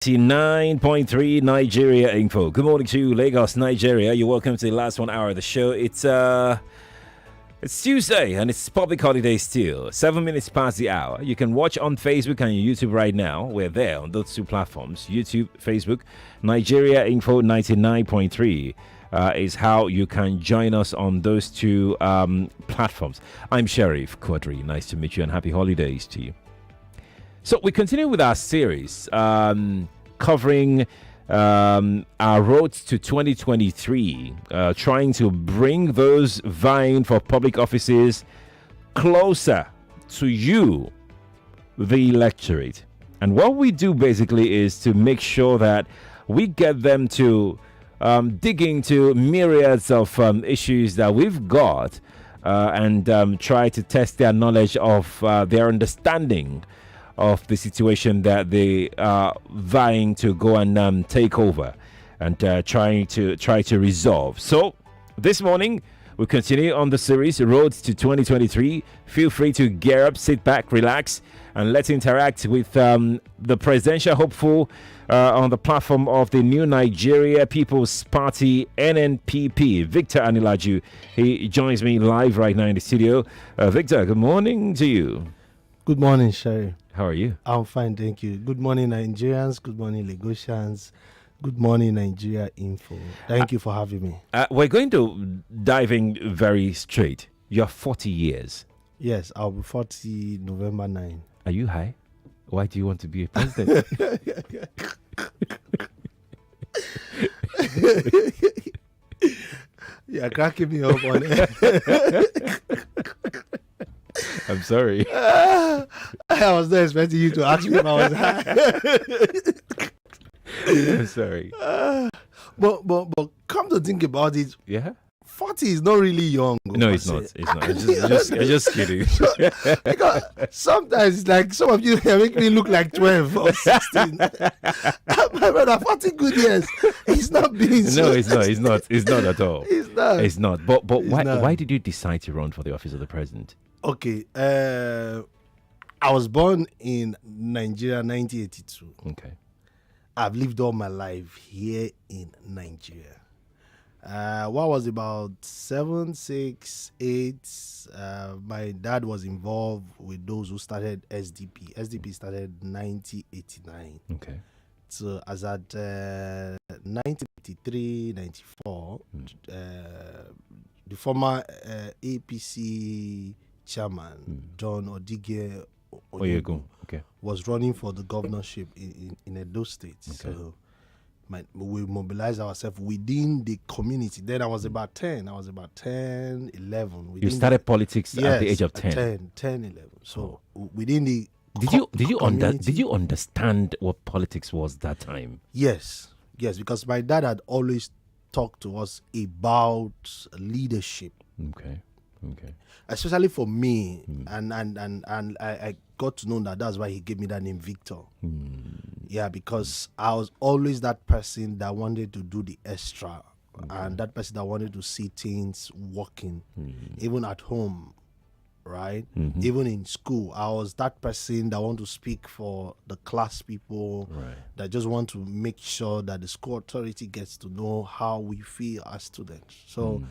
89.3 Nigeria Info. Good morning to you, Lagos, Nigeria. You're welcome to the last 1 hour of the show. It's Tuesday and it's public holiday still. 7 minutes past the hour. You can watch on Facebook and YouTube right now. We're there on those two platforms. YouTube, Facebook, Nigeria Info 99.3 is how you can join us on those two platforms. I'm Sheriff Quadry. Nice to meet you and happy holidays to you. So we continue with our series covering our roads to 2023, trying to bring those vying for public offices closer to you, the electorate. And what we do basically is to make sure that we get them to dig into myriads of issues that we've got and try to test their knowledge of their understanding of the situation that they are vying to go and take over and try to resolve. So this morning we continue on the series Roads to 2023. Feel free to gear up, sit back, relax, and let's interact with the presidential hopeful on the platform of the New Nigeria People's Party, NNPP, Victor Ani-Laju. He joins me live right now in the studio. Victor, good morning to you. Good morning, Sherry. How are you? I'm fine, thank you. Good morning, Nigerians. Good morning, Lagosians. Good morning, Nigeria Info. Thank you for having me. We're going to dive in very straight. You're 40 years. Yes, I'll be 40 November 9. Are you high? Why do you want to be a president? You're cracking me up on it. I'm sorry. I was not expecting you to ask me if I was high. I'm sorry. But come to think about it, Yeah? 40 is not really young. No, it's not. It's not. I'm just kidding. Because sometimes, like some of you here make me look like 12 or 16. My brother, 40 good years. He's not being No, it's not. It's not. It's not at all. He's not. It's not. But It's not. why did you decide to run for the office of the president? Okay. I was born in Nigeria 1982. Okay. I've lived all my life here in Nigeria. What was about 7, 6, 8? My dad was involved with those who started SDP. SDP started 1989. Okay. So as at 1983, 94, the former APC chairman, John Odige Oyego. Okay. was running for the governorship in Edo State. Okay. So we mobilized ourselves within the community. Then I was about 10. 11. You started politics at the age of 10. 10, 11. So within the Did you community. understand what politics was that time? Yes, because my dad had always talked to us about leadership, Okay. especially for me, and I got to know that's why he gave me that name Victor. Yeah, because I was always that person that wanted to do the extra, and that person that wanted to see things working, even at home. Right? Even in school, I was that person that want to speak for the class people, Right. that just want to make sure that the school authority gets to know how we feel as students. So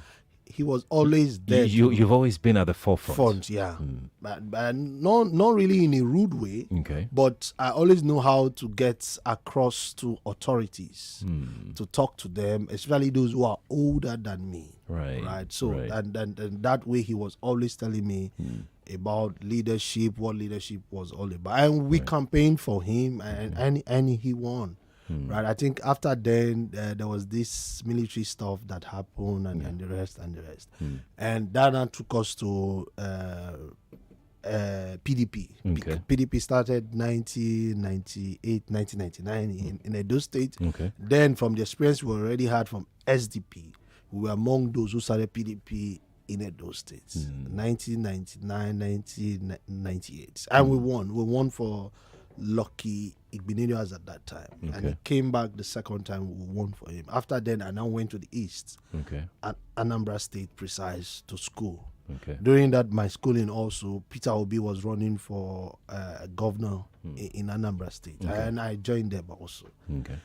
he was always there. You've always been at the forefront. Yeah, but not really in a rude way. Okay. But I always know how to get across to authorities, to talk to them, especially those who are older than me. Right. So right. and that way he was always telling me about leadership, what leadership was all about, and we campaigned for him, and he won. Right. I think after then there was this military stuff that happened, and the rest. And that now took us to PDP. Okay. PDP started 1998, 1999 in Edo State. Okay. Then from the experience we already had from SDP, we were among those who started PDP in Edo State, 1999, 1998. And we won. We won for Lucky Igbinedias at that time. And he came back the second time, we won for him. After then, I now went to the East, at Anambra State precise to school. Okay. During that, my schooling also, Peter Obi was running for governor in Anambra State, and I joined them also. Okay.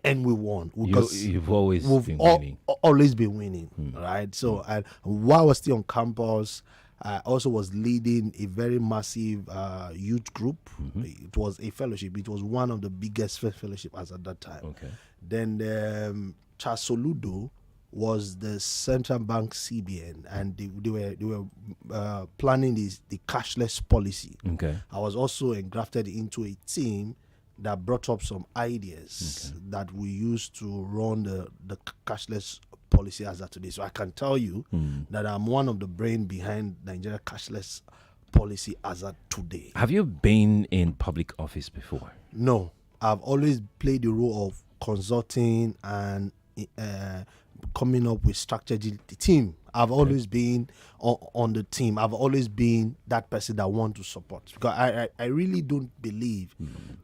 And we won You've always we've been winning. always been winning, right? So and while I was still on campus, I also was leading a very massive youth group. It was a fellowship. It was one of the biggest fellowship as at that time. Okay. Then Chasoludo was the central bank CBN, and they were planning the cashless policy. Okay. I was also engrafted into a team that brought up some ideas that we used to run the cashless policy as of today. So I can tell you that I'm one of the brain behind Nigeria cashless policy as of today. Have you been in public office before? No, I've always played the role of consulting and coming up with strategy. The team. I've always been on the team. I've always been that person that want to support, because I really don't believe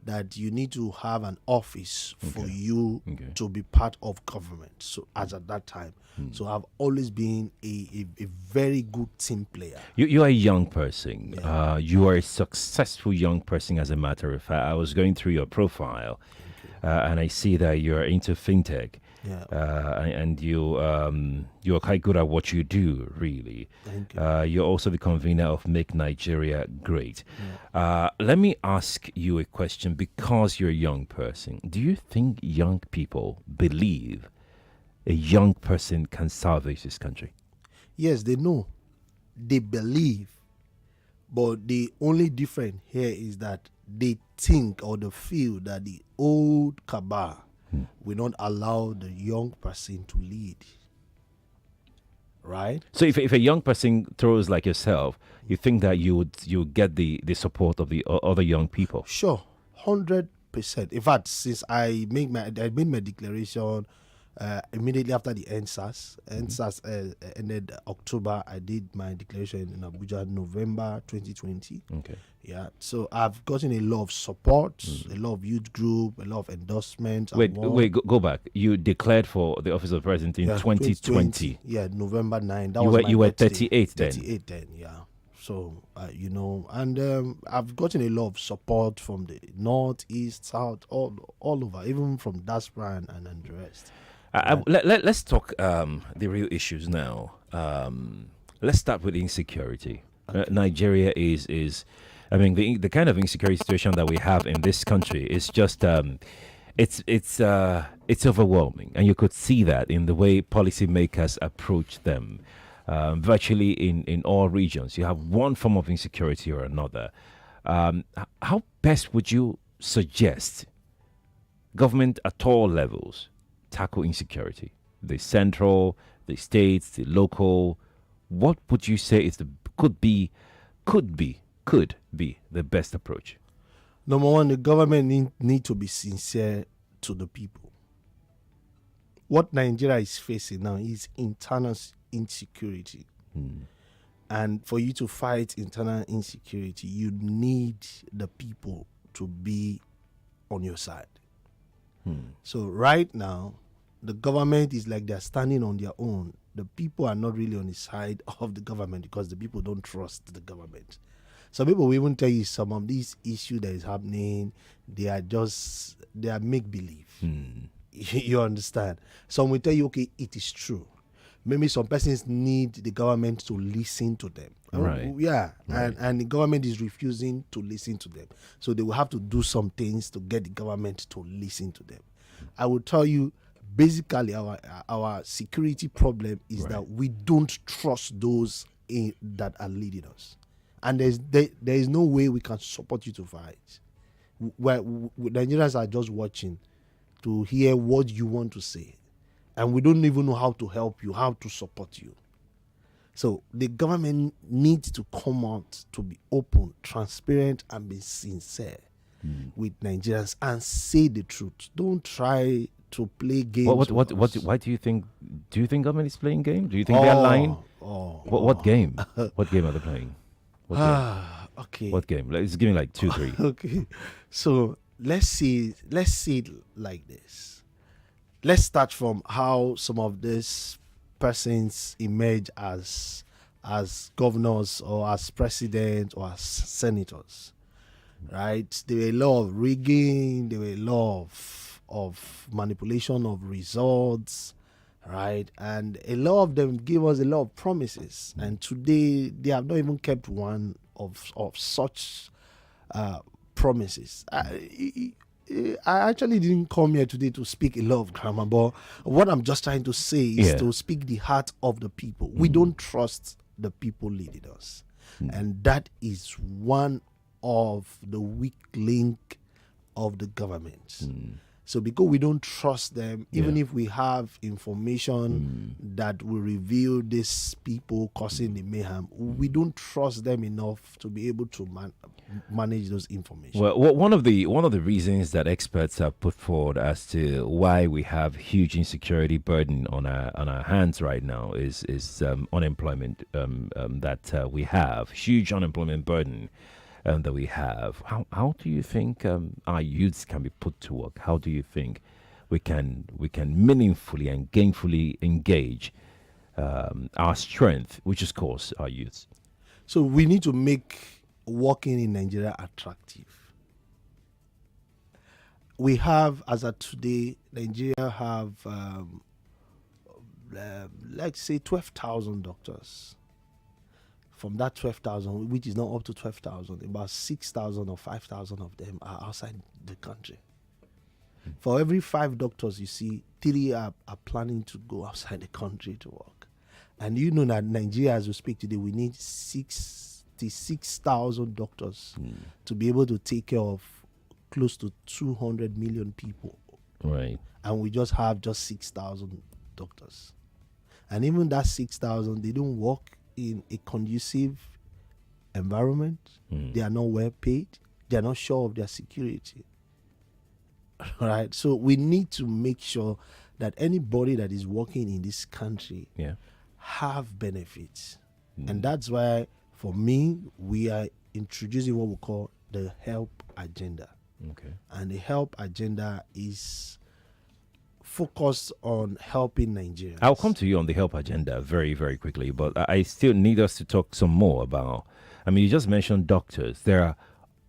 that you need to have an office for you to be part of government. So as at that time, so I've always been a very good team player. You are a young person. You are a successful young person, as a matter of fact. I was going through your profile, and I see that you're into fintech. And you're quite good at what you do, really. Thank you. You're also the convener of Make Nigeria Great. Let me ask you a question, because you're a young person. Do you think young people believe a young person can salvage this country? Yes, they know. They believe. But the only difference here is that they think or they feel that the old cabal will not allow the young person to lead. Right? So if a young person throws like yourself, you think that you get the support of the other young people? Sure, 100%. In fact, since I made my declaration immediately after the NSAS. NSAS ended October. I did my declaration in Abuja November 2020. Okay. Yeah, so I've gotten a lot of support, a lot of youth group, a lot of endorsements. Go back. You declared for the office of president in 2020. Yeah, November 9. You were 38 then. 38 then, yeah. So, and I've gotten a lot of support from the north, east, south, all over, even from Aspirant and the rest. Let's talk the real issues now. Let's start with insecurity. Okay. Nigeria is I mean, the kind of insecurity situation that we have in this country is just it's overwhelming, and you could see that in the way policymakers approach them. Virtually in all regions, you have one form of insecurity or another. How best would you suggest government at all levels tackle insecurity? The central, the states, the local. What would you say is could be the best approach? Number one, the government need to be sincere to the people. What Nigeria is facing now is internal insecurity. And for you to fight internal insecurity, you need the people to be on your side. So right now, the government is like they're standing on their own. The people are not really on the side of the government because the people don't trust the government. Some people will even tell you some of these issues that is happening, they are make-believe. You understand? Some will tell you, okay, it is true. Maybe some persons need the government to listen to them. Right. Yeah. Right. And the government is refusing to listen to them. So they will have to do some things to get the government to listen to them. I will tell you, basically, our security problem is that we don't trust those that are leading us. And there is no way we can support you to fight. Nigerians are just watching to hear what you want to say. And we don't even know how to help you, how to support you. So the government needs to come out to be open, transparent, and be sincere with Nigerians and say the truth. Don't try to play games. Why do you think government is playing games? Do you think they're lying? What game? What game are they playing? Okay. What game? Just give me like 2, 3. Okay. So let's see it like this. Let's start from how some of these persons emerge as governors or as president or as senators. right? There were a lot of rigging, there were a lot of manipulation of results, right? And a lot of them give us a lot of promises. And today, they have not even kept one of such promises. I actually didn't come here today to speak a lot of grammar, but what I'm just trying to say is to speak the heart of the people. We don't trust the people leading us. And that is one of the weak link of the government. So because we don't trust them, even if we have information that will reveal these people causing the mayhem, we don't trust them enough to be able to manage those information. Well, one of the reasons that experts have put forward as to why we have huge insecurity burden on our hands right now is unemployment that we have, huge unemployment burden that we have. How do you think our youths can be put to work? How do you think we can meaningfully and gainfully engage our strength, which is, of course, our youths? So we need to make working in Nigeria attractive. We have, as of today, Nigeria have, let's say, 12,000 doctors. From that 12,000, which is not up to 12,000, about 6,000 or 5,000 of them are outside the country. For every 5 doctors you see, 3 are planning to go outside the country to work. And you know that Nigeria, as we speak today, we need 66,000 doctors to be able to take care of close to 200 million people. Right. And we just have 6,000 doctors. And even that 6,000, they don't work in a conducive environment. They are not well paid. They are not sure of their security. Right? So we need to make sure that anybody that is working in this country have benefits. And that's why, for me, we are introducing what we call the help agenda. Okay. And the help agenda is focused on helping Nigerians. I'll come to you on the help agenda very, very quickly, but I still need us to talk some more about, I mean, you just mentioned doctors. There are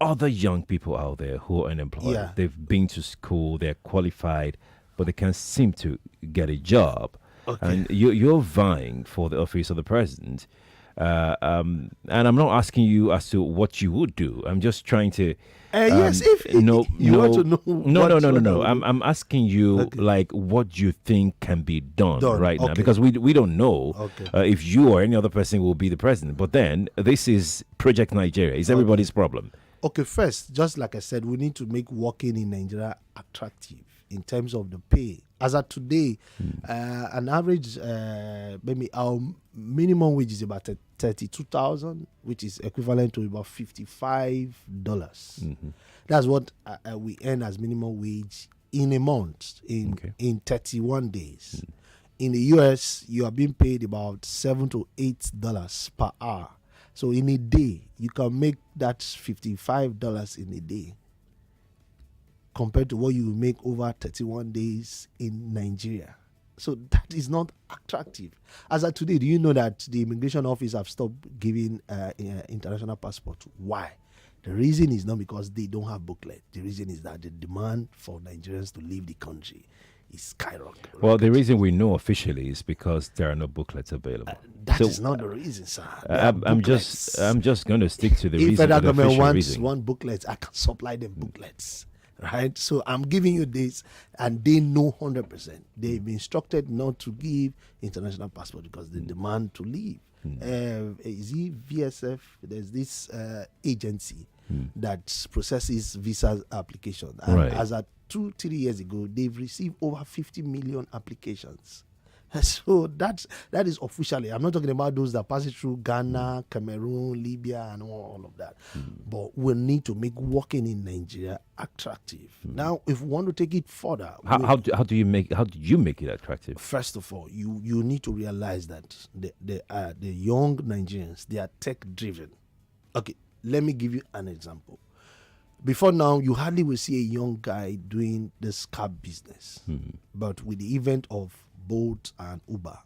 other young people out there who are unemployed. Yeah. They've been to school, they're qualified, but they can't seem to get a job. Okay. And you're vying for the office of the president. And I'm not asking you as to what you would do. I'm just trying to. Yes, if you want to know. No. I'm asking you like what you think can be done right now, because we don't know if you or any other person will be the president. But then this is Project Nigeria. It's everybody's problem. Okay, first, just like I said, we need to make working in Nigeria attractive in terms of the pay. As of today, an average, maybe our minimum wage is about 32,000, which is equivalent to about $55. That's what we earn as minimum wage in a month, in 31 days. In the US, you are being paid about $7 to $8 per hour. So in a day, you can make that $55 in a day, compared to what you make over 31 days in Nigeria. So that is not attractive. As of today, do you know that the immigration office have stopped giving international passport? Why? The reason is not because they don't have booklet. The reason is that the demand for Nigerians to leave the country is skyrocketing. Well, the reason we know officially is because there are no booklets available. That is not the reason, sir. I'm just going to stick to the if reason. If federal the government wants reason. one booklet, I can supply them booklets. Right? So I'm giving you this, and they know 100%. They've been instructed not to give international passport because they demand to leave. Is it VSF? There's this agency that processes visa application. And as at 2-3 years ago, they've received over 50 million applications. So that is officially. I'm not talking about those that pass it through Ghana, Cameroon, Libya, and all of that. But we need to make working in Nigeria attractive. Now, if we want to take it further, how do you make it attractive? First of all, you need to realize that the young Nigerians, they are tech driven. Okay, let me give you an example. Before now, you hardly will see a young guy doing this cab business. But with the event of Bolt and Uber,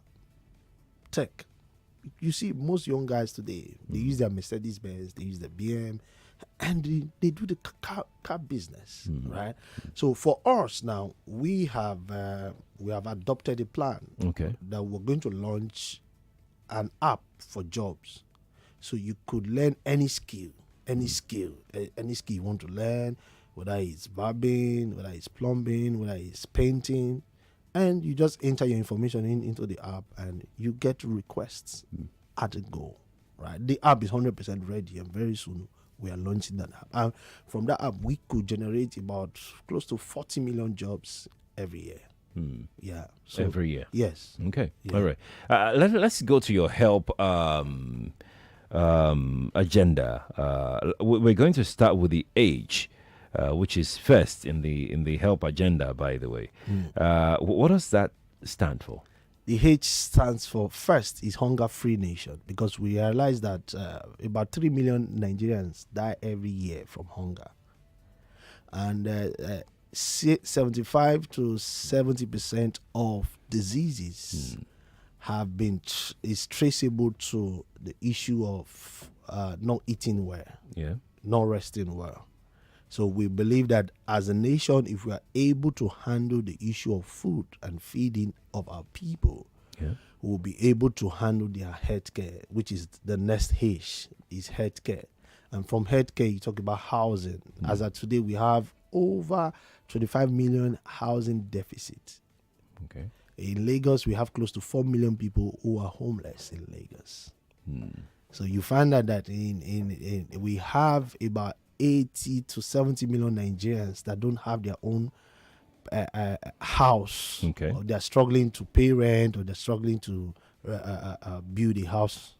tech, you see most young guys today, they use their Mercedes Benz, they use their BM, and they do the car business, right? So for us now, we have adopted a plan Okay. that we're going to launch an app for jobs, so you could learn any skill, any skill you want to learn, whether it's barbing, whether it's plumbing, whether it's painting, and you just enter your information into the app, and you get requests at a go. Right, the app is 100% ready, and very soon we are launching that app. And from that app, we could generate about close to 40 million jobs every year. Yeah, so Every year. yes. Okay. Yeah. All right. Let's go to your help agenda. We're going to start with the age, which is first in the help agenda. By the way, what does that stand for? The H stands for, first is hunger-free nation, because we realize that about 3 million Nigerians die every year from hunger, and 75 to 70% of diseases have been is traceable to the issue of not eating well, Yeah. not resting well. So we believe that as a nation, if we are able to handle the issue of food and feeding of our people, Yeah. we'll be able to handle their healthcare, which is the next H, is healthcare. And from healthcare, you talk about housing. As of today, we have over 25 million housing deficit. Okay. In Lagos, we have close to 4 million people who are homeless in Lagos. So you find out that in we have about 80 to 70 million Nigerians that don't have their own house. Okay. Or they're struggling to pay rent, or they're struggling to build a house.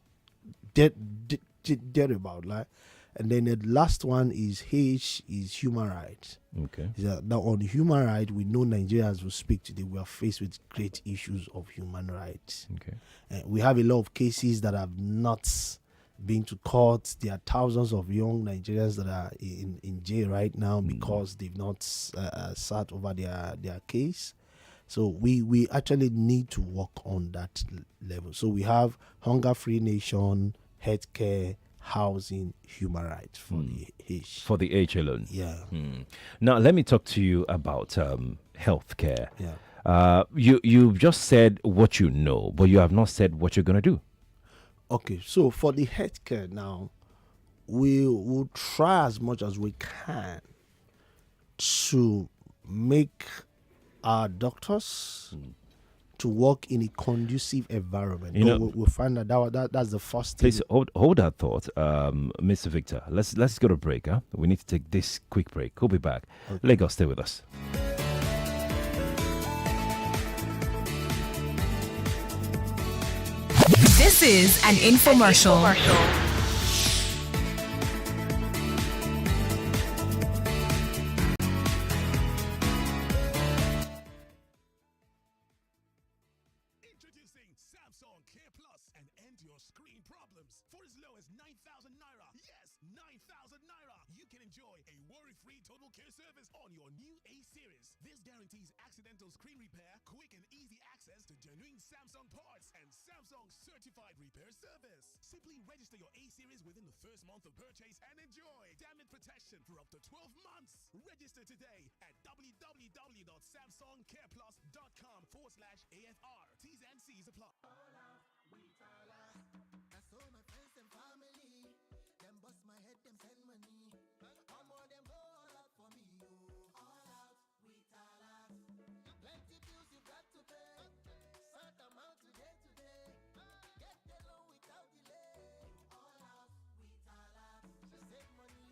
Thereabout, like. And then the last one is H, is human rights. Okay. Now on human rights, we know Nigerians will speak today. We are faced with great issues of human rights. Okay. We have a lot of cases that have not been to court. There are thousands of young Nigerians that are in jail right now because they've not sat over their case. So we actually need to work on that level. So we have hunger-free nation, healthcare, housing, human rights for the H. For the H alone. Yeah. Now let me talk to you about healthcare. Yeah. You've just said what you know, but you have not said what you're going to do. Okay, so for the healthcare now, we will try as much as we can to make our doctors to work in a conducive environment. You know, we'll find that's the first thing. Please hold that thought, Mr. Victor. Let's go to break. Huh? We need to take this quick break. We'll be back. Okay. Lagos, stay with us. This is an infomercial. Introducing Samsung Care Plus and end your screen problems. For as low as 9,000 naira. Yes, 9,000 naira. You can enjoy a worry-free total care service on your new A series. This guarantees accidental screen repair, quick and easy access to genuine Samsung parts, and Samsung certified repair service. Simply register your A series within the first month of purchase and enjoy damage protection for up to 12 months. Register today at www.samsungcareplus.com/AFR. T's and C's apply. I saw my friends and family. Them bust my head, them send money. All more them go all out for me. Oh. All out, we all out. Plenty bills you got to pay. Sort them out today. Get the loan without delay. All out, we all out. So save money.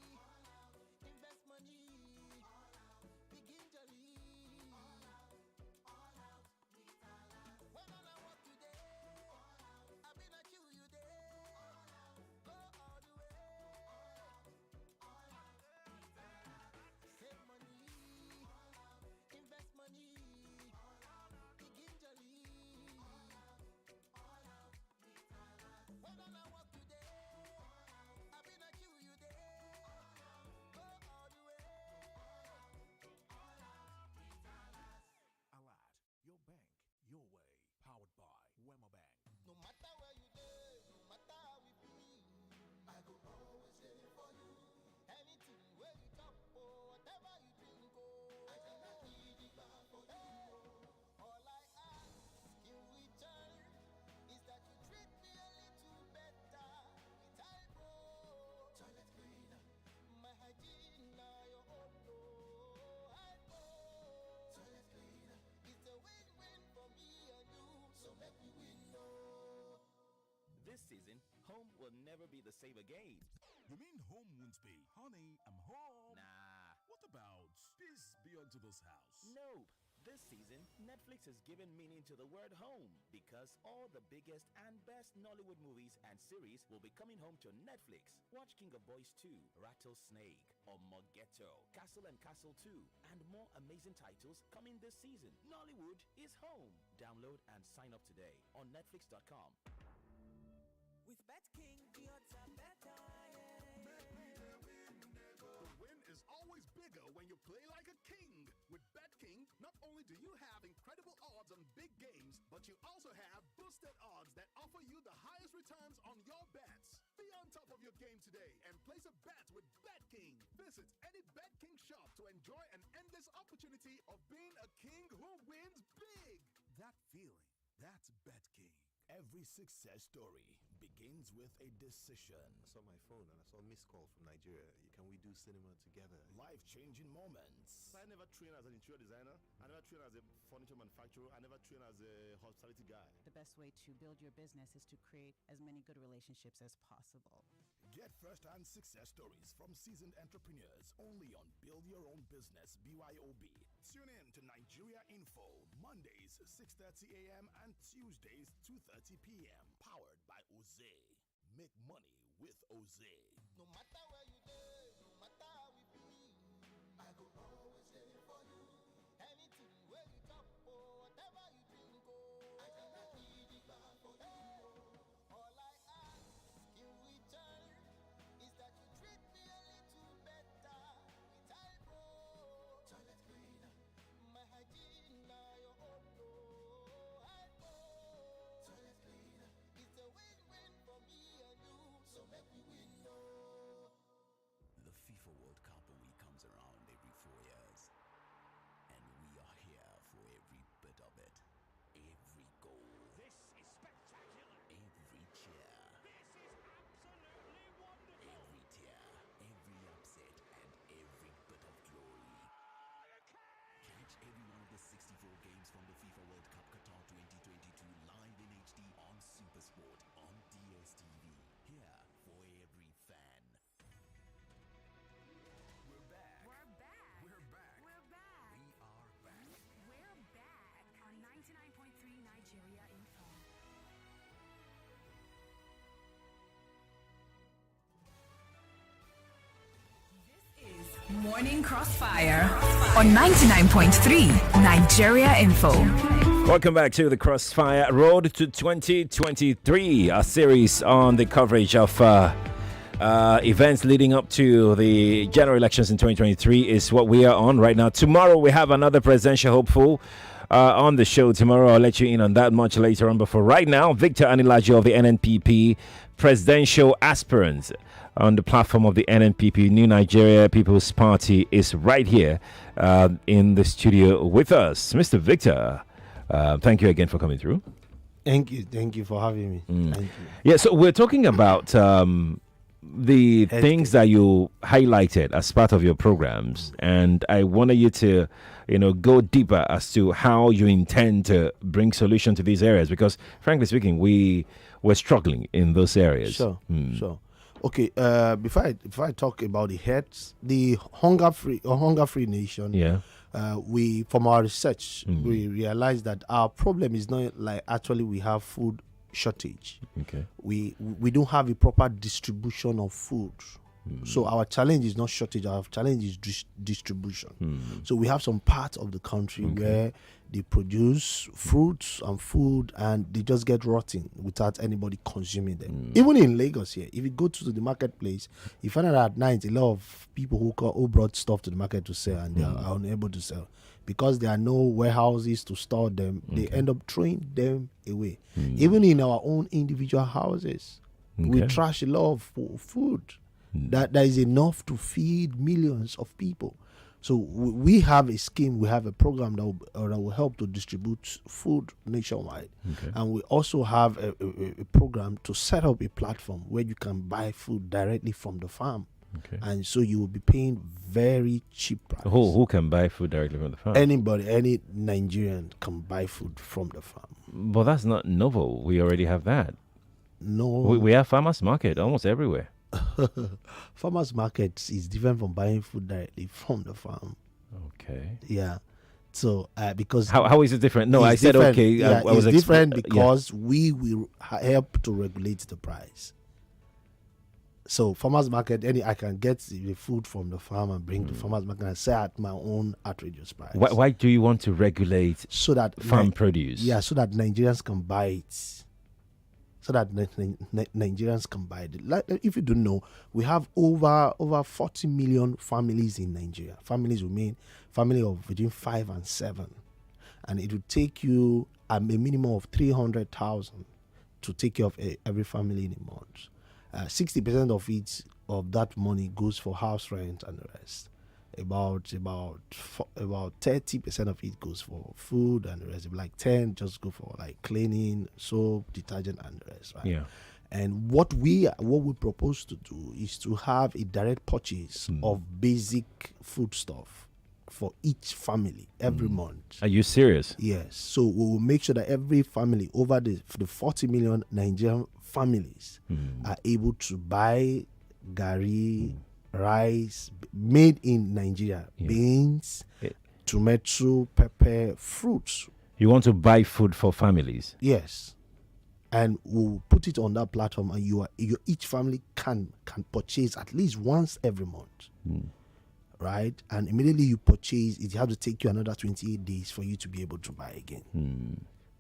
All out. Invest money. All out. Begin jolly. All out, we all out. When all I want today. season, home will never be the same again. You mean home won't be? Honey, I'm home. Nah. What about peace be unto this house? Nope. This season, Netflix has given meaning to the word home because all the biggest and best Nollywood movies and series will be coming home to Netflix. Watch King of Boys 2, Rattlesnake, Omogeto, Castle and Castle 2, and more amazing titles coming this season. Nollywood is home. Download and sign up today on netflix.com. With BetKing, the odds are better. The win is always bigger when you play like a king. With BetKing, not only do you have incredible odds on big games, but you also have boosted odds that offer you the highest returns on your bets. Be on top of your game today and place a bet with BetKing. Visit any BetKing shop to enjoy an endless opportunity of being a king who wins big. That feeling, that's BetKing. Every success story begins with a decision. I saw my phone and I saw a missed call from Nigeria. Can we do cinema together? Life-changing moments. I never trained as an interior designer. I never trained as a furniture manufacturer. I never trained as a hospitality guy. The best way to build your business is to create as many good relationships as possible. Get first-hand success stories from seasoned entrepreneurs only on Build Your Own Business BYOB. Tune in to Nigeria Info, Mondays 6:30 a.m. and Tuesdays 2:30 p.m. Powered by Oze. Make money with Oze. No matter where you go, no matter how we be, I go always there for you. Anything where you talk or whatever you drink, I cannot need it back for you. All I ask in return is that you treat me a little better. With eyebrow, toilet cleaner, my hygiene now your own. Toilet cleaner, it's a win-win for me and you. So make me win, no. The FIFA World Cup only comes around every 4 years. And we are here for every bit of it. Every goal. This is spectacular. Every cheer. This is absolutely wonderful. Every tear. Every upset. And every bit of glory. Catch every one of the 64 games from the FIFA World Cup Qatar 2022 live in HD on Supersport on DSTV. Here for every fan. We're back. We're back. We're back. We're back. We are back. We're back on 99.3 Nigeria Info. This is Morning Crossfire on 99.3 Nigeria Info. Welcome back to the Crossfire Road to 2023, a series on the coverage of events leading up to the general elections in 2023 is what we are on right now. Tomorrow we have another presidential hopeful on the show. Tomorrow I'll let you in on that much later on. But for right now, Victor Ani-Laju of the NNPP, presidential aspirant on the platform of the NNPP, New Nigeria People's Party, is right here in the studio with us. Mr. Victor, thank you again for coming through. Thank you for having me. Thank you. Yeah, so we're talking about the things that you highlighted as part of your programs, and I wanted you to, go deeper as to how you intend to bring solution to these areas, because frankly speaking, we're struggling in those areas. Sure. Okay. Before I talk about the hunger-free nation. Yeah. We from our research we realized that our problem is not like actually we have food shortage. Okay. We don't have a proper distribution of food. So our challenge is not shortage, our challenge is distribution. So we have some parts of the country where they produce fruits and food and they just get rotting without anybody consuming them. Even in Lagos here, if you go to the marketplace, you find out at night a lot of people who brought stuff to the market to sell and they are unable to sell because there are no warehouses to store them. They end up throwing them away. Even in our own individual houses, we trash a lot of food. That is enough to feed millions of people. So we have a scheme, we have a program that will help to distribute food nationwide. And we also have a program to set up a platform where you can buy food directly from the farm. And so you will be paying very cheap price. Who can buy food directly from the farm? Anybody, any Nigerian can buy food from the farm. But that's not novel. We already have that. No. We have farmers market almost everywhere. Farmers markets is different from buying food directly from the farm. Okay. Yeah. So because How is it different? No, it's I said different. okay. Yeah, I was it's different yeah. because we will help to regulate the price. So farmers market, I can get the food from the farm and bring to farmers market and sell at my own outrageous price. Why do you want to regulate So that farm produce? Yeah, so that Nigerians can buy it. So that Nigerians can buy it. Like, if you don't know, we have over 40 million families in Nigeria. Families will mean family of between 5 and 7, and it will take you a minimum of 300,000 to take care of every family in a month. 60% of that money goes for house rent and the rest. About 30% of it goes for food and the rest. Like 10 just go for like cleaning, soap, detergent and the rest, right? Yeah. And what we propose to do is to have a direct purchase of basic foodstuff for each family every month. Are you serious? Yes. So we will make sure that every family over the 40 million Nigerian families are able to buy gari, rice made in Nigeria, beans, tomato, pepper, fruits. You want to buy food for families? Yes. And we'll put it on that platform, and each family can purchase at least once every month. Right? And immediately you purchase, it has to take you another 28 days for you to be able to buy again.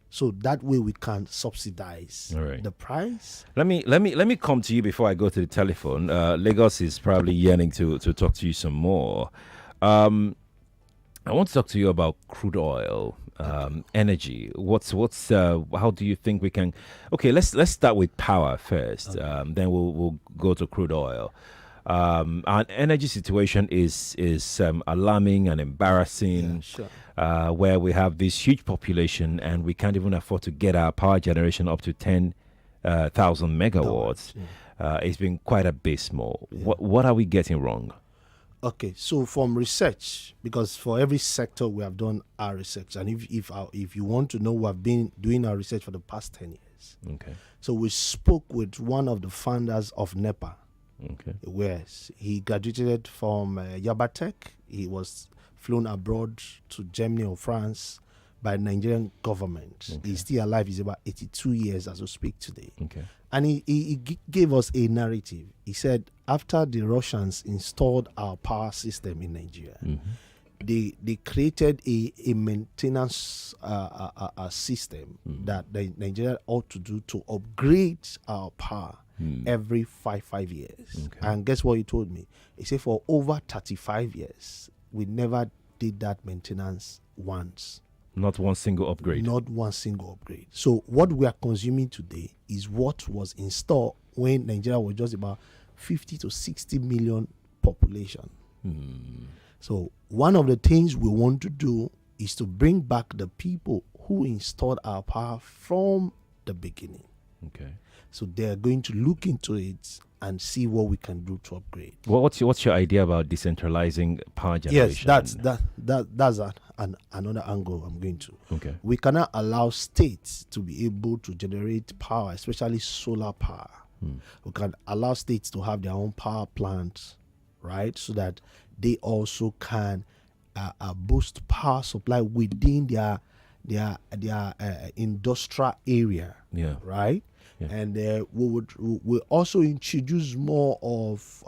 So that way we can subsidize the price. Let me come to you before I go to the telephone. Lagos is probably yearning to talk to you some more. I want to talk to you about crude oil, energy. How do you think we can? Okay, let's start with power first. Then we'll go to crude oil. Our energy situation is alarming and embarrassing. Where we have this huge population and we can't even afford to get our power generation up to 10,000 megawatts. It's been quite abysmal. What are we getting wrong? Okay, so from research, because for every sector we have done our research, and if you want to know, we have been doing our research for the past 10 years. Okay. So we spoke with one of the founders of NEPA. Okay. Yes, he graduated from Yabatech. He was flown abroad to Germany or France by the Nigerian government. Okay. He's still alive. He's about 82 years as we speak today. Okay. And he gave us a narrative. He said after the Russians installed our power system in Nigeria, they created a maintenance system that Nigeria ought to do to upgrade our power every five years. Okay. And guess what he told me? He said for over 35 years, we never did that maintenance once. Not one single upgrade. Not one single upgrade. So what we are consuming today is what was installed when Nigeria was just about 50 to 60 million population. So one of the things we want to do is to bring back the people who installed our power from the beginning. Okay. So they're going to look into it and see what we can do to upgrade. Well, what's your idea about decentralizing power generation? Yes, that's another angle I'm going to. Okay. We cannot allow states to be able to generate power, especially solar power. We can allow states to have their own power plants, right, so that they also can boost power supply within their industrial area. Yeah. Right. Yeah. And we also introduce more of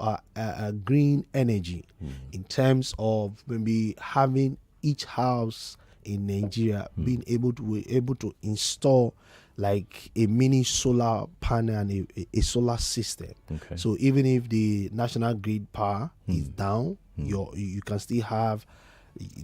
green energy in terms of maybe having each house in Nigeria being able to install like a mini solar panel and a solar system. Okay. So even if the national grid power is down, you can still have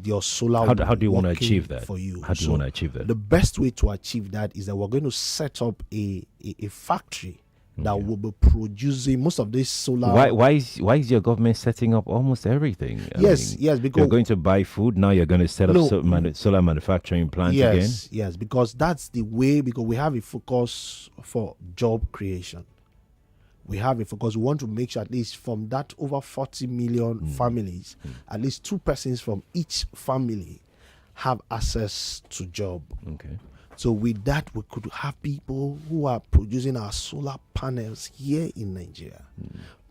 your solar. How do you want to achieve that? For you, how do you want to achieve that? The best way to achieve that is that we're going to set up a factory that will be producing most of this solar. Why is your government setting up almost everything? Yes, because you're going to buy food now. You're going to set up solar manufacturing plants again. Yes, because that's the way. Because we have a focus for job creation. We have it because we want to make sure at least from that over 40 million families, at least 2 persons from each family have access to job. Okay. So with that, we could have people who are producing our solar panels here in Nigeria,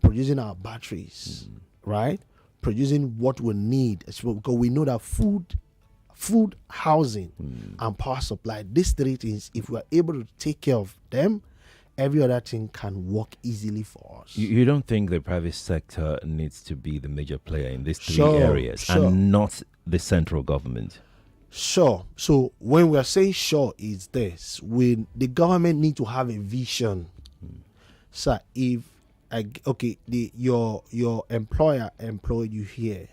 producing our batteries, right? Producing what we need, because we know that food, housing, and power supply, these three things, if we are able to take care of them, every other thing can work easily for us. You don't think the private sector needs to be the major player in these three Sure, areas and not the central government? Sure. So when we are saying sure is this, the government need to have a vision. So if your employer employed you here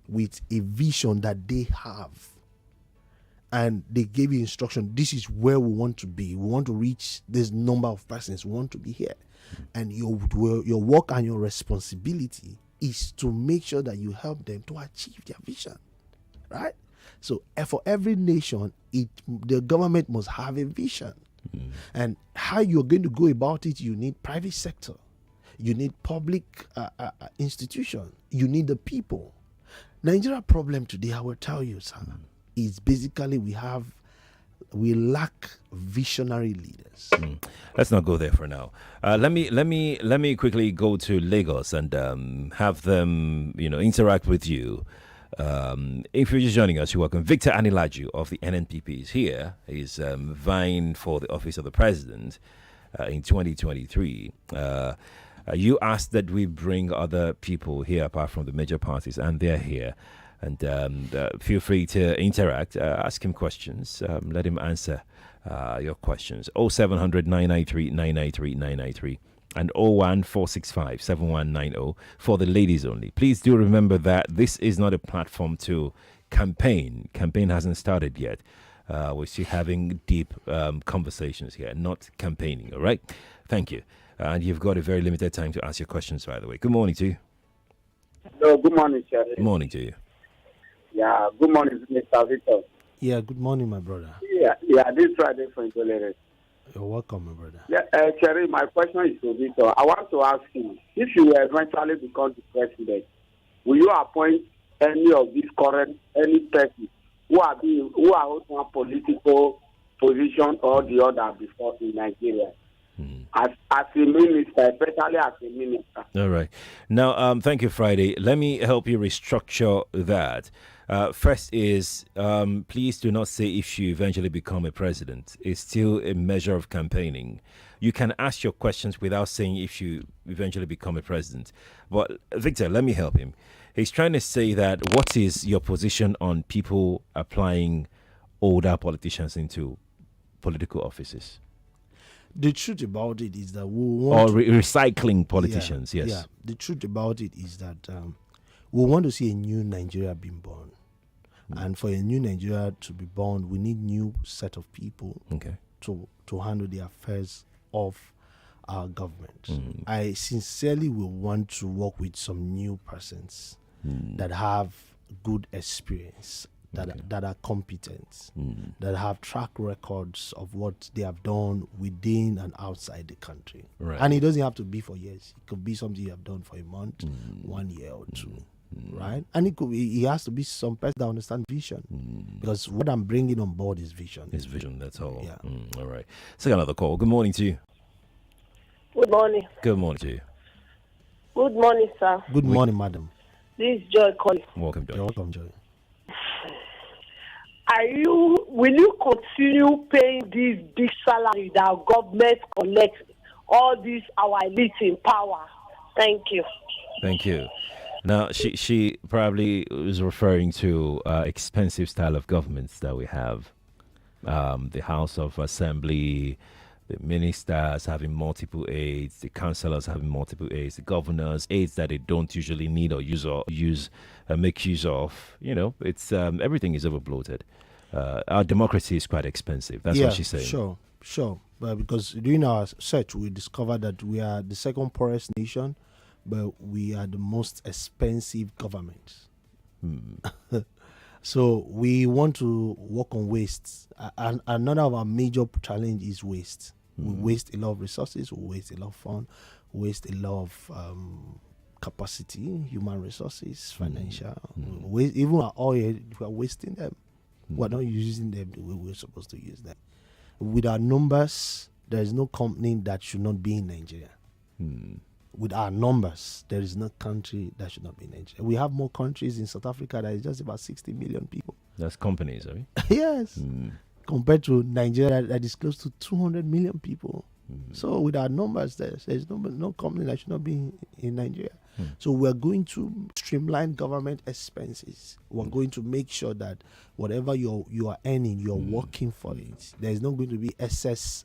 with a vision that they have, and they gave you instruction, this is where we want to be. We want to reach this number of persons. We want to be here. And your work and your responsibility is to make sure that you help them to achieve their vision, right? So for every nation, the government must have a vision. And how you're going to go about it, you need private sector. You need public institution. You need the people. Nigeria problem today, I will tell you, sir, is basically we lack visionary leaders. Let's not go there for now. Let me quickly go to Lagos and have them, interact with you. If you're just joining us, you're welcome. Victor Ani-Laju of the NNPP is here. He's vying for the office of the president in 2023. You asked that we bring other people here apart from the major parties, and they're here. And feel free to interact, ask him questions, let him answer your questions. 0700 993 993 993 and 01465 7190 for the ladies only. Please do remember that this is not a platform to campaign. Campaign hasn't started yet. We're still having deep conversations here, not campaigning, all right? Thank you. And you've got a very limited time to ask your questions, by the way. Good morning to you. Hello, good morning, sir. Good morning to you. Yeah, good morning, Mr. Victor. Yeah, good morning, my brother. Yeah, this Friday for Intolerance. You're welcome, my brother. Yeah, Cherry, my question is to Victor. I want to ask you, if you eventually become the president, will you appoint any of these any person who are holding a political position or the other before in Nigeria? As a minister, especially as a minister. All right. Now, thank you, Friday. Let me help you restructure that. First is, please do not say if you eventually become a president. It's still a measure of campaigning. You can ask your questions without saying if you eventually become a president. But, Victor, let me help him. He's trying to say that what is your position on people applying older politicians into political offices? The truth about it is that we want recycling politicians. Yes. Yeah. The truth about it is that we want to see a new Nigeria being born, and for a new Nigeria to be born, we need new set of people to handle the affairs of our government. I sincerely will want to work with some new persons that have good experience. That are competent, that have track records of what they have done within and outside the country. Right. And it doesn't have to be for years. It could be something you have done for a month, 1 year or two, right? And it has to be some person that understands vision, because what I'm bringing on board is vision. It's vision, that's all. Yeah. All right. Let's take another call. Good morning to you. Good morning. Good morning to you. Good morning, sir. Good morning, madam. This is Joy calling. Welcome, Joy. You're welcome, Joy. Will you continue paying this big salary that government collects all these our elites in power? Thank you. Thank you. Now, she probably was referring to expensive style of governments that we have. The House of Assembly, the ministers having multiple aides, the councillors having multiple aides, the governors, aides that they don't usually need or make use of. It's everything is overbloated. Our democracy is quite expensive. That's what she's saying. Sure. But because during our search, we discovered that we are the second poorest nation, but we are the most expensive government. So we want to work on waste. And another of our major challenge is waste. We waste a lot of resources, we waste a lot of fund, we waste a lot of capacity, human resources, financial. Even our oil, we are wasting them. We're not using them the way we're supposed to use them. With our numbers, there is no company that should not be in Nigeria. With our numbers, there is no country that should not be in Nigeria. We have more countries in South Africa that is just about 60 million people. That's companies, are we? Yes. Compared to Nigeria that is close to 200 million people. So with our numbers, there's no company that should not be in Nigeria. So we're going to streamline government expenses. We're going to make sure that whatever you are earning, you're working for it. There's not going to be excess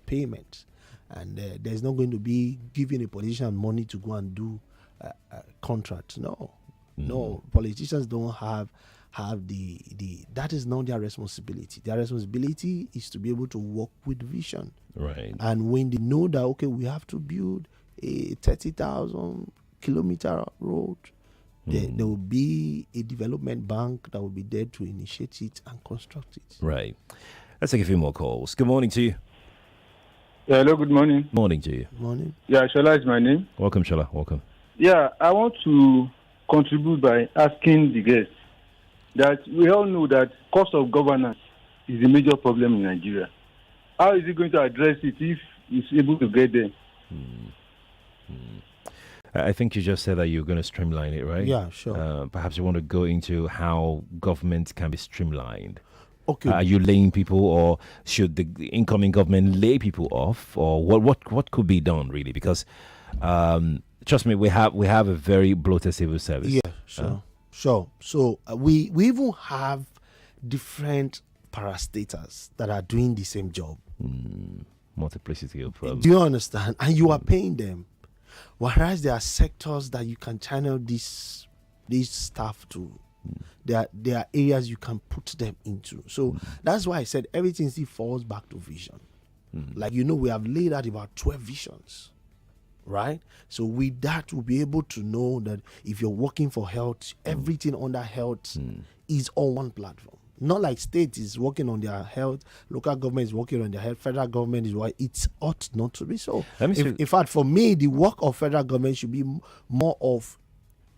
payment. And there's not going to be giving a politician money to go and do contracts. No, politicians don't have the that is not their responsibility. Their responsibility is to be able to work with vision. Right. And when they know that, okay, we have to build a 30,000 kilometer road, there will be a development bank that will be there to initiate it and construct it. Right. Let's take a few more calls. Good morning to you. Yeah, hello, good morning. Morning to you. Morning. Yeah, Shola is my name. Welcome, Shola. Welcome. Yeah, I want to contribute by asking the guests that we all know that cost of governance is a major problem in Nigeria. How is he going to address it if he's able to get there? I think you just said that you're going to streamline it, right? Yeah, sure. Perhaps you want to go into how government can be streamlined. Okay. Are you laying people, or should the incoming government lay people off, or what could be done really? Because trust me, we have a very bloated civil service. Yeah, sure. So we even have different parastatals that are doing the same job. Multiplicity of. Do you understand? And you are paying them, whereas there are sectors that you can channel this staff to. There are areas you can put them into. So that's why I said everything still falls back to vision. Like, we have laid out about 12 visions, right? So with that, we'll be able to know that if you're working for health, everything under health is on one platform. Not like state is working on their health, local government is working on their health, federal government is what it ought not to be so. In fact, for me, the work of federal government should be more of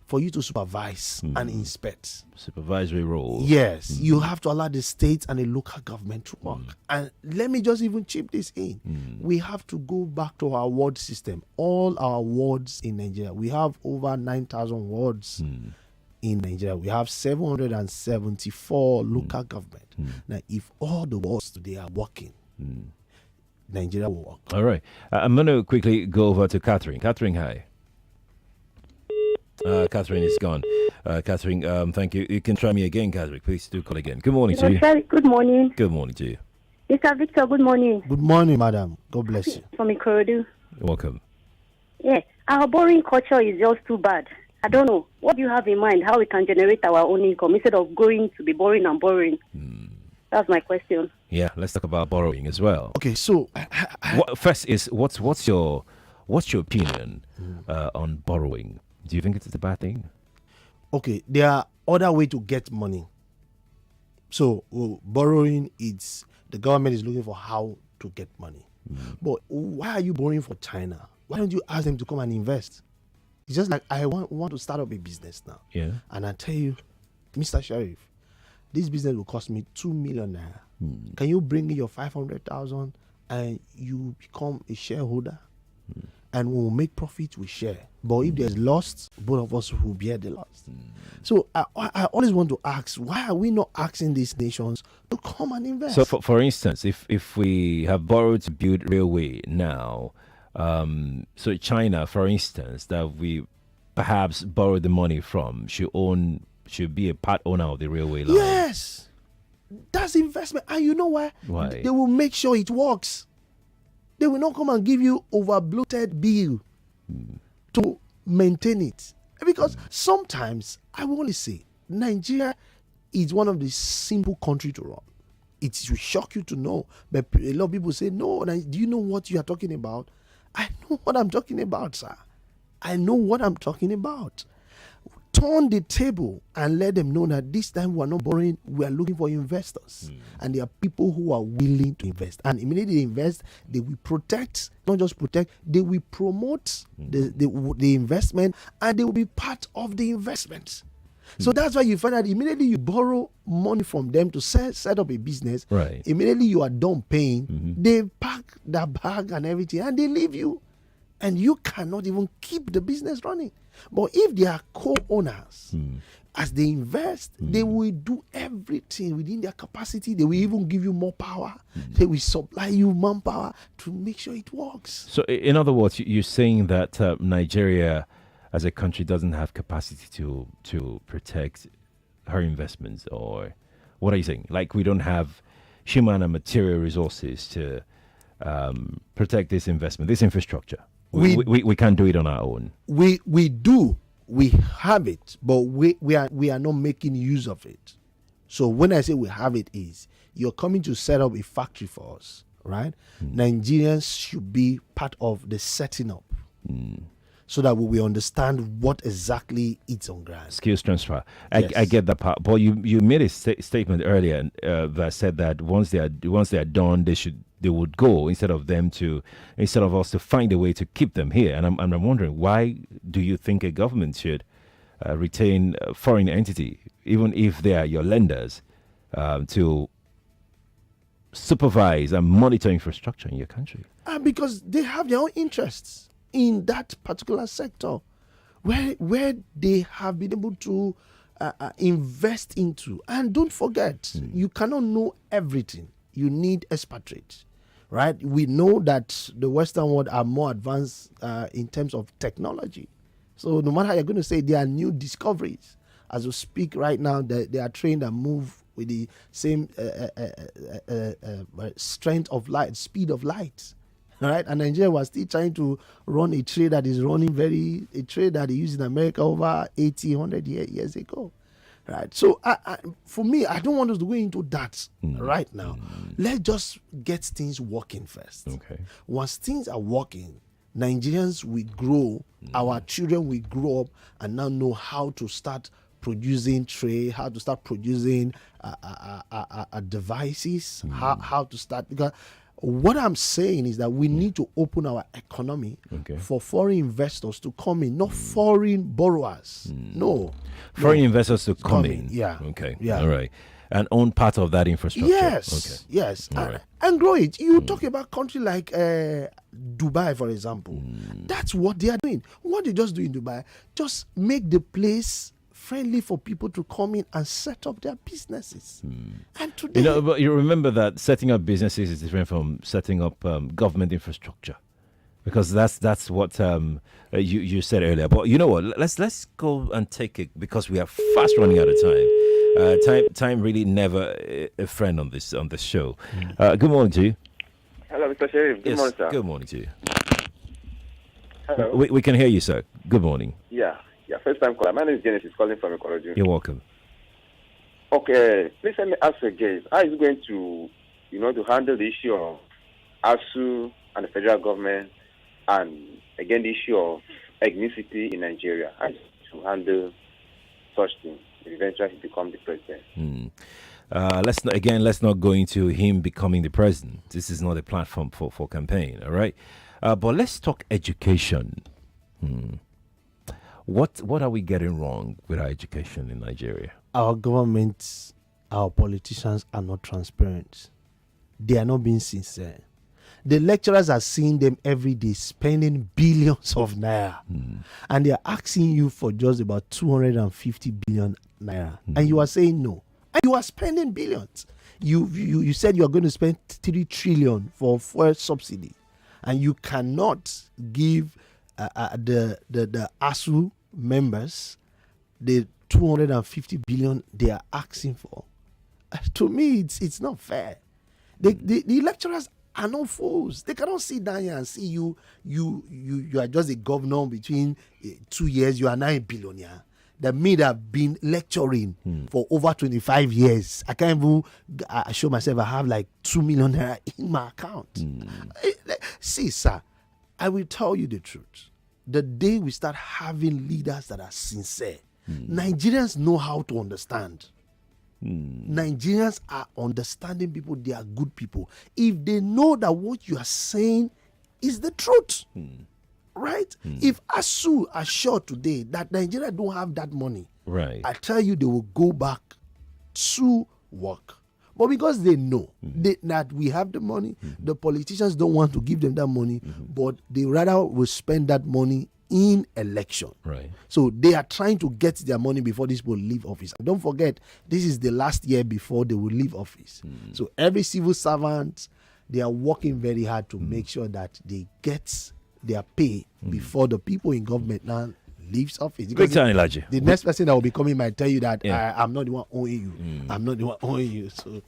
for you to supervise and inspect. Supervisory role. Yes, you have to allow the state and the local government to work. And let me just even chip this in. We have to go back to our ward system. All our wards in Nigeria, we have over 9,000 wards in Nigeria. We have 774 local government. Now, if all the wards today are working, Nigeria will work. All right. I'm going to quickly go over to Catherine. Catherine, hi. Catherine is gone. Catherine, thank you. You can try me again, Catherine. Please do call again. Good morning to you. Good morning. Good morning to you. Mr. Victor, good morning. Good morning, madam. God bless you. From Ikorodu. Welcome. Yeah, our borrowing culture is just too bad. I don't know. What do you have in mind? How we can generate our own income instead of going to be borrowing and borrowing? That's my question. Yeah, let's talk about borrowing as well. Okay, so first is what's your opinion on borrowing? Do you think it's a bad thing? Okay, there are other ways to get money. So borrowing, the government is looking for how to get money. But why are you borrowing for China? Why don't you ask them to come and invest? It's just like I want to start up a business now. Yeah. And I tell you, Mr. Sheriff, this business will cost me 2 million naira. Can you bring me your 500,000 and you become a shareholder? And when we make profit, we share. But if there's loss, both of us will bear the loss. So I always want to ask, why are we not asking these nations to come and invest? So, for instance, if we have borrowed to build railway now, so China, for instance, that we perhaps borrow the money from, should be a part owner of the railway line. Yes, that's investment. And you know why? Why? They will make sure it works. They will not come and give you over-bloated bill to maintain it. Because sometimes, I will only say, Nigeria is one of the simple countries to run. It will shock you to know. But a lot of people say, no, do you know what you are talking about? I know what I'm talking about, sir. I know what I'm talking about. Turn the table and let them know that this time we are not borrowing, we are looking for investors. And there are people who are willing to invest. And immediately they invest, they will protect, not just protect, they will promote the investment, and they will be part of the investment. So that's why you find that immediately you borrow money from them to set up a business. Right. Immediately you are done paying, they pack their bag and everything and they leave you. And you cannot even keep the business running. But if they are co-owners, as they invest, they will do everything within their capacity. They will even give you more power. They will supply you manpower to make sure it works. So, in other words, you're saying that Nigeria as a country doesn't have capacity to protect her investments, or what are you saying? Like, we don't have human and material resources to protect this investment, this infrastructure. We can't do it on our own. We do. We have it, but we are not making use of it. So when I say we have it, is you're coming to set up a factory for us, right? Nigerians should be part of the setting up, so that we will understand what exactly it's on ground. Skills transfer. Yes. I get that part. But you made a statement earlier that said that once they are done, they would go instead of us to find a way to keep them here. And I'm wondering, why do you think a government should retain a foreign entity, even if they are your lenders, to supervise and monitor infrastructure in your country? Because they have their own interests in that particular sector, where they have been able to invest into. And don't forget, you cannot know everything. You need expatriates. Right, we know that the Western world are more advanced in terms of technology. So no matter how you're going to say, there are new discoveries. As we speak right now, they are trained and move with the same strength of light, speed of light. Right, and Nigeria was still trying to run a trade that is running a trade that they used in America over 80, 100 years ago. Right. So for me, I don't want us to go into that right now. Let's just get things working first. Okay. Once things are working, Nigerians will grow, our children will grow up and now know how to start producing trade, how to start producing devices, how to start. Because what I'm saying is that we need to open our economy for foreign investors to come in, not foreign borrowers. No. Foreign investors to come in. Yeah. Okay. Yeah. All right. And own part of that infrastructure. Yes. Okay. Yes. Right. And grow it. You talk about country like Dubai, for example. That's what they are doing. What they just do in Dubai, just make the place friendly for people to come in and set up their businesses. And today, but you remember that setting up businesses is different from setting up government infrastructure, because that's what you said earlier. But you know what? Let's go and take it, because we are fast running out of time. Time really never a friend on this show. Good morning to you. Hello, Mr. Sheriff. Good morning, sir. Good morning to you. Hello. We can hear you, sir. Good morning. Yeah, first time caller. My name is Genesis, calling from Quadry. You're welcome. Okay, please let me ask again. How is it going to, to handle the issue of ASU and the federal government, and again the issue of ethnicity in Nigeria? How is it to handle such things if eventually he becomes the president? Let's not go into him becoming the president. This is not a platform for campaign, all right? But let's talk education. What are we getting wrong with our education in Nigeria? our government, our politicians are not transparent. They are not being sincere. The lecturers are seeing them every day spending billions of naira, and they are asking you for just about 250 billion naira, and you are saying no, and you are spending billions. You said you are going to spend 3 trillion for fuel subsidy, and you cannot give the ASU members the 250 billion they are asking for. To me, it's not fair. The lecturers are not fools. They cannot sit down here and see you are just a governor between 2 years. You are now a billionaire. That me that have been lecturing for over 25 years. I can't even show myself I have like 2 million naira in my account. See, sir, I will tell you the truth. The day we start having leaders that are sincere, Nigerians know how to understand. Nigerians are understanding people. They are good people. If they know that what you are saying is the truth, right? If ASU are sure today that Nigeria don't have that money, Right. I tell you, they will go back to work. But because they know that we have the money, the politicians don't want to give them that money, but they rather will spend that money in election. Right. So they are trying to get their money before these people leave office. And don't forget, this is the last year before they will leave office. So every civil servant, they are working very hard to make sure that they get their pay before the people in government now leaves office. Because Victor Ani-Laju. the next person that will be coming might tell you that I'm not the one owing you. I'm not the one owing you. So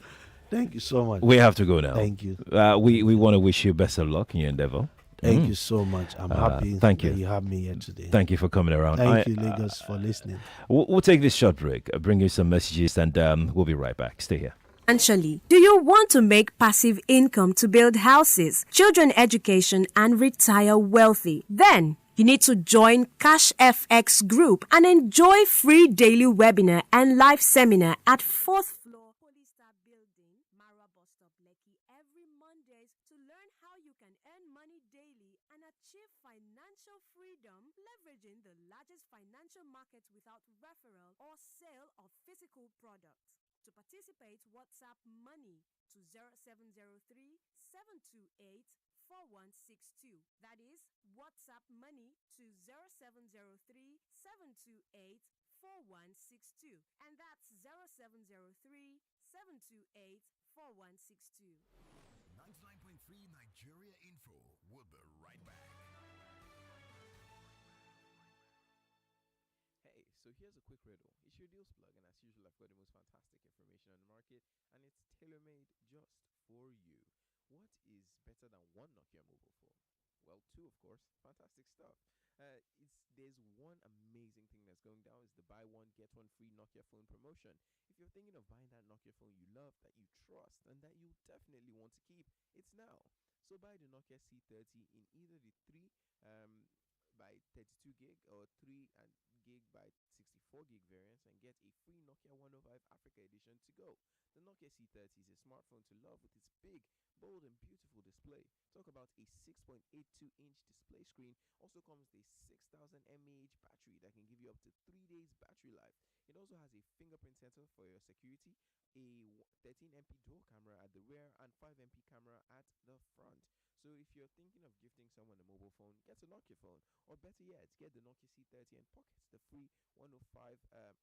thank you so much. We have to go now. Thank you. We want to wish you best of luck in your endeavor. Thank you so much. I'm happy thank that you. you have me here today. Thank you for coming around. Thank you, Lagos, for listening. We'll take this short break, bring you some messages, and we'll be right back. Stay here. Financially, do you want to make passive income to build houses, children education, and retire wealthy? Then you need to join Cash FX Group and enjoy free daily webinar and live seminar at 4th floor Police Star Building, Mara Bus Stop, Lekki, every Mondays to learn how you can earn money daily and achieve financial freedom, leveraging the largest financial markets without referral or sale of physical products. To participate, WhatsApp money to 0703 728 4162. That is WhatsApp money to 0703 728 4162. And that's 0703 728 4162. 99.3 Nigeria Info. We'll be right back. Hey, so here's a quick riddle. It's your deals plug, and as usual, I've got the most fantastic information on the market, and it's tailor-made just for you. What is better than one Nokia mobile phone? Well, two, of course. Fantastic stuff. There's one amazing thing that's going down. Is the buy one get one free Nokia phone promotion. If you're thinking of buying that Nokia phone you love, that you trust, and that you definitely want to keep, it's now. So buy the Nokia C30 in either the 3 by 32 gig or 3 gig by 64 gig variants and get a free Nokia 105 Africa edition to go. The Nokia C30 is a smartphone to love with its big, bold, and beautiful display. Talk about a 6.82-inch display screen. Also comes with a 6000 mAh battery that can give you up to 3 days battery life. It also has a fingerprint sensor for your security, a 13MP dual camera at the rear, and 5MP camera at the front. So if you're thinking of gifting someone a mobile phone, get a Nokia phone. Or better yet, get the Nokia C30 and pocket the free 105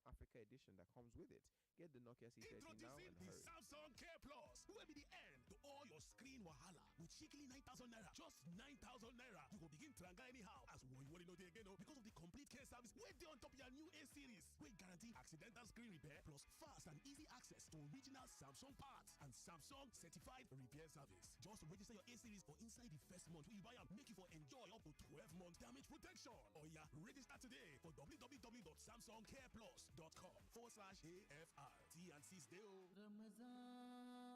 Africa edition that comes with it. Get the Nokia C30 now and hurry. Samsung Care Plus. Where be the end to all your screen wahala? With shekily 9,000 naira. Just 9,000 naira. You will begin tranga anyhow. As one you know again, because of the complete care service. Wait there on top of your new A series. We guarantee accidental screen repair plus fast and easy access to original Samsung parts and Samsung certified repair service. Just register your A series for inside the first month when you buy them. Make you for enjoy up to 12 months damage protection. Oh yeah, register today for www.samsungcareplus.com/AFR. T&C's deal.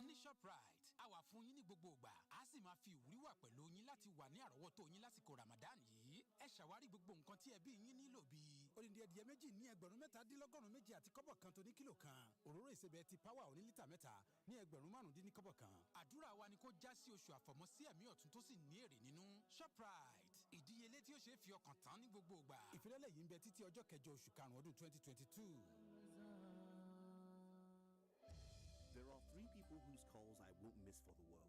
ní Shoprite a wà fún yín ní gbogbo ìgbà a sì máa fi ìwúrí wà pẹ̀lú yín láti wà ní àrọ́wọ́tó yín lásìkò Ramadan yìí ẹ ṣàwárí gbogbo nǹkan tí ẹbí yín nílò bíi odindi ẹdìyẹ méjì ní $7.37 àti kọ́bọ̀ kan tó ní kílò kan òróró ìsebẹ̀ ti power oní lítà 3 ní $5.15 kọ́bọ̀ kan àdúrà wa ni kó já sí oṣù àfọ̀mọ́sí ẹ̀mí ọ̀tun tó sì ní èrè nínú Shoprite ìdíyelé tí ó ṣe é fi ọkàn tán ní gbogbo ìgbà ìfilọ́lẹ̀ yìí ń bẹ títí ọjọ́ kẹjọ oṣù karùn-ún ọdún 2022. There are 3 people whose calls I won't miss for the world.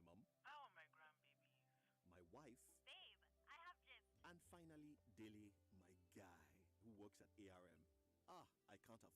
My mom. Oh, my grandbabies. My wife. Babe, I have gifts. And finally, Dele, my guy, who works at ARM. I can't afford